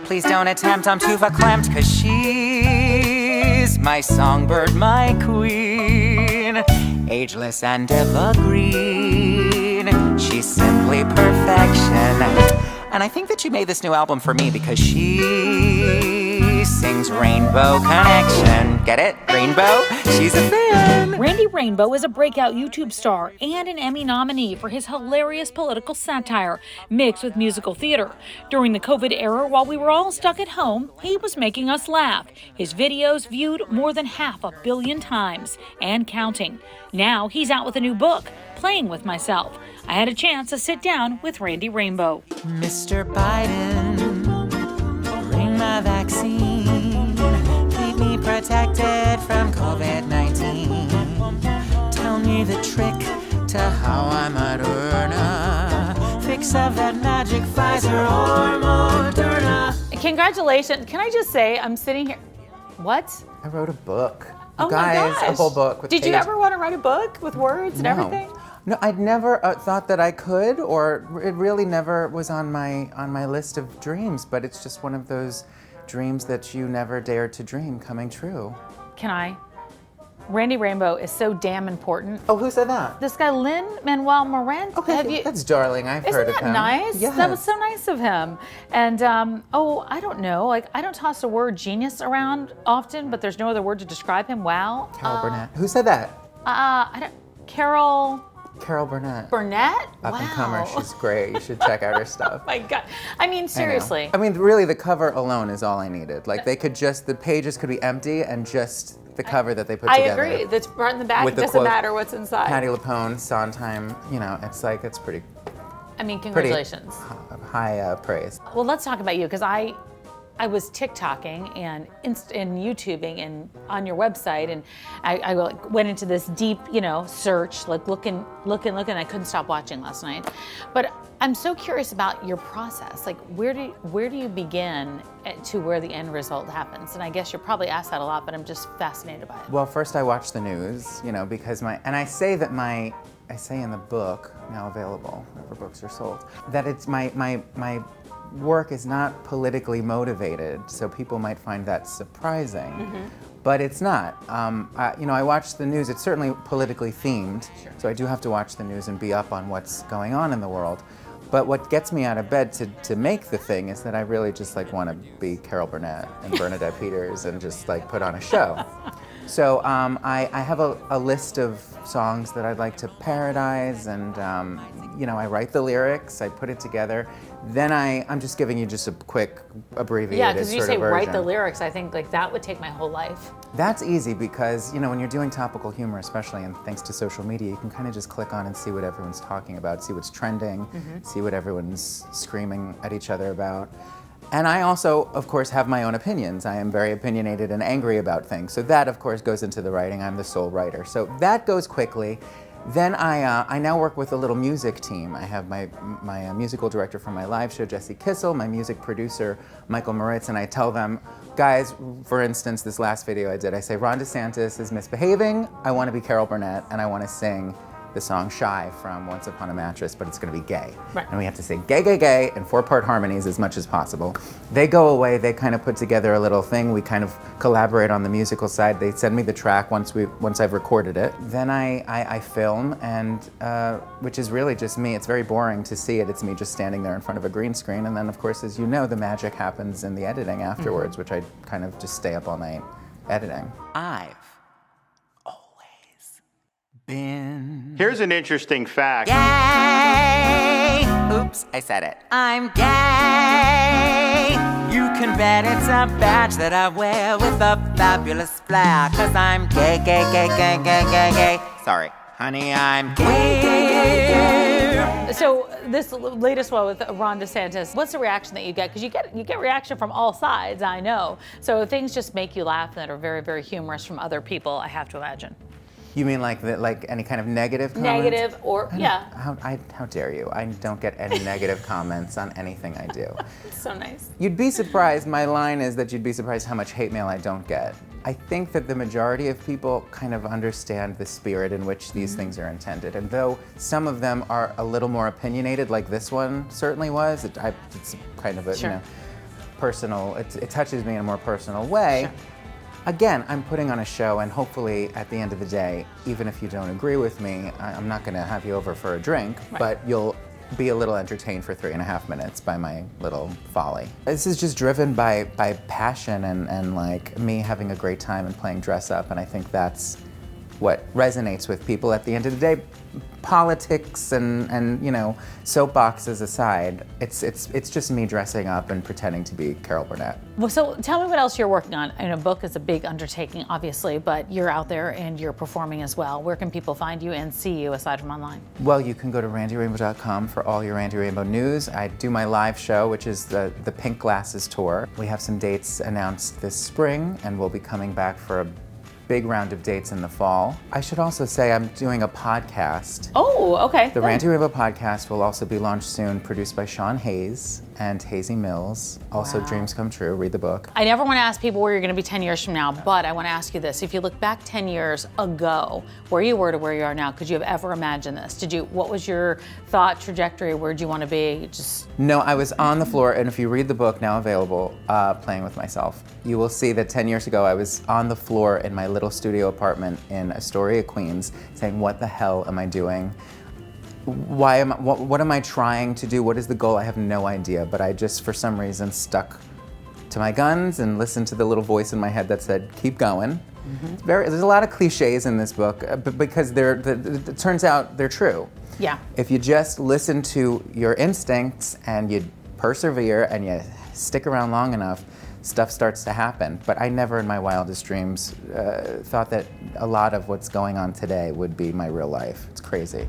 Please don't attempt, I'm too verklempt, 'cause she's my songbird, my queen. Ageless and evergreen. She's simply perfection. And I think that she made this new album for me because she sings Rainbow Connection. Get it? Rainbow? She's a fan. Randy Rainbow is a breakout YouTube star and an Emmy nominee for his hilarious political satire mixed with musical theater. During the COVID era, while we were all stuck at home, he was making us laugh. His videos viewed more than 500 million times and counting. Now he's out with a new book, Playing With Myself. I had a chance to sit down with Randy Rainbow. Mr. Biden, bring my vaccine. Keep me protected from COVID-19. Tell me the trick to how I might earn a fix of that magic Pfizer or Moderna. Congratulations. Can I just say, I'm sitting here. What? I wrote a book. Oh Guys, my gosh. a whole book with Did you pages. ever want to write a book with words and everything? No, I'd never thought that I could, or it really never was on my list of dreams, but it's just one of those dreams that you never dared to dream coming true. Can I? Randy Rainbow is so damn important. Oh, who said that? This guy, Lin-Manuel Miranda. Okay, that's darling. I've heard of Isn't him. that nice? Yes. That was so nice of him. And, I don't know. Like, I don't toss the word genius around often, but there's no other word to describe him. Wow. Carol Burnett. Who said that? Carol Burnett. Burnett? Up and Wow. comer. She's great. You should check out her stuff. My God. I mean, seriously. I mean, really, the cover alone is all I needed. Like, the pages could be empty and just the cover that they put I together. agree. That's front and the back. With It the doesn't quote, matter what's inside. Patti LuPone, Sondheim, it's pretty I mean, congratulations. high praise. Well, let's talk about you, because I was TikToking and YouTubing and on your website, and I went into this deep, search, like looking. I couldn't stop watching last night. But I'm so curious about your process. Like, where do you begin to where the end result happens? And I guess you're probably asked that a lot, but I'm just fascinated by it. Well, first I watch the news, because I say in the book, now available, wherever books are sold, that it's my work is not politically motivated, so people might find that surprising. Mm-hmm. But it's not. I watch the news. It's certainly politically themed, so I do have to watch the news and be up on what's going on in the world. But what gets me out of bed to make the thing is that I really just want to be Carol Burnett and Bernadette Peters and just put on a show. So I have a list of songs that I'd like to parodize, and I write the lyrics, I put it together. Then I'm just giving you just a quick abbreviated Yeah, because you say version. write the lyrics, I think that would take my whole life. That's easy because, when you're doing topical humor, especially, and thanks to social media, you can kind of just click on and see what everyone's talking about, see what's trending, see what everyone's screaming at each other about. And I also, of course, have my own opinions. I am very opinionated and angry about things. So that, of course, goes into the writing. I'm the sole writer. So that goes quickly. Then I now work with a little music team. I have my musical director for my live show, Jesse Kissel, my music producer, Michael Moritz, and I tell them, guys, for instance, this last video I did, I say, Ron DeSantis is misbehaving. I want to be Carol Burnett, and I want to sing the song Shy from Once Upon a Mattress, but it's going to be gay. Right. And we have to say gay, gay, gay in 4-part harmonies as much as possible. They go away, they kind of put together a little thing. We kind of collaborate on the musical side. They send me the track once I've recorded it. Then I film, and which is really just me. It's very boring to see it. It's me just standing there in front of a green screen. And then, of course, as you know, the magic happens in the editing afterwards, which I kind of just stay up all night editing. I've always been... Here's an interesting fact. Gay! Oops, I said it. I'm gay! You can bet it's a badge that I wear with a fabulous flair, 'cause I'm gay, gay, gay, gay, gay, gay, gay. Sorry, honey, I'm gay. So this latest one with Ron DeSantis, what's the reaction that you get? Because you get reaction from all sides, I know. So things just make you laugh that are very, very humorous from other people, I have to imagine. You mean like any kind of negative comments? Negative or, yeah. How dare you? I don't get any negative comments on anything I do. It's so nice. You'd be surprised, my line is that you'd be surprised how much hate mail I don't get. I think that the majority of people kind of understand the spirit in which these things are intended. And though some of them are a little more opinionated, like this one certainly was, it's kind of a, Sure. personal, it touches me in a more personal way. Sure. Again, I'm putting on a show, and hopefully at the end of the day, even if you don't agree with me, I'm not gonna have you over for a drink, but you'll be a little entertained for 3.5 minutes by my little folly. This is just driven by passion and like me having a great time and playing dress up, and I think that's what resonates with people at the end of the day. Politics and you know, soapboxes aside, it's just me dressing up and pretending to be Carol Burnett. Well, so tell me what else you're working on. I mean, a book is a big undertaking, obviously, but you're out there and you're performing as well. Where can people find you and see you aside from online? Well, you can go to randyrainbow.com for all your Randy Rainbow news. I do my live show, which is the Pink Glasses Tour. We have some dates announced this spring, and we'll be coming back for a big round of dates in the fall. I should also say I'm doing a podcast. Oh, okay. The Randy Rainbow podcast will also be launched soon, produced by Sean Hayes and Hazy Mills. Also Dreams Come True, read the book. I never want to ask people where you're going to be 10 years from now, but I want to ask you this. If you look back 10 years ago, where you were to where you are now, could you have ever imagined this? What was your thought trajectory? Where'd you want to be? No, I was on the floor, and if you read the book, now available, Playing With Myself, you will see that 10 years ago I was on the floor in my little studio apartment in Astoria, Queens, saying, what the hell am I doing? What am I trying to do? What is the goal? I have no idea, but I just, for some reason, stuck to my guns and listened to the little voice in my head that said, keep going. There's a lot of cliches in this book, but because it turns out they're true. Yeah. If you just listen to your instincts and you persevere and you stick around long enough, stuff starts to happen. But I never in my wildest dreams thought that a lot of what's going on today would be my real life. It's crazy.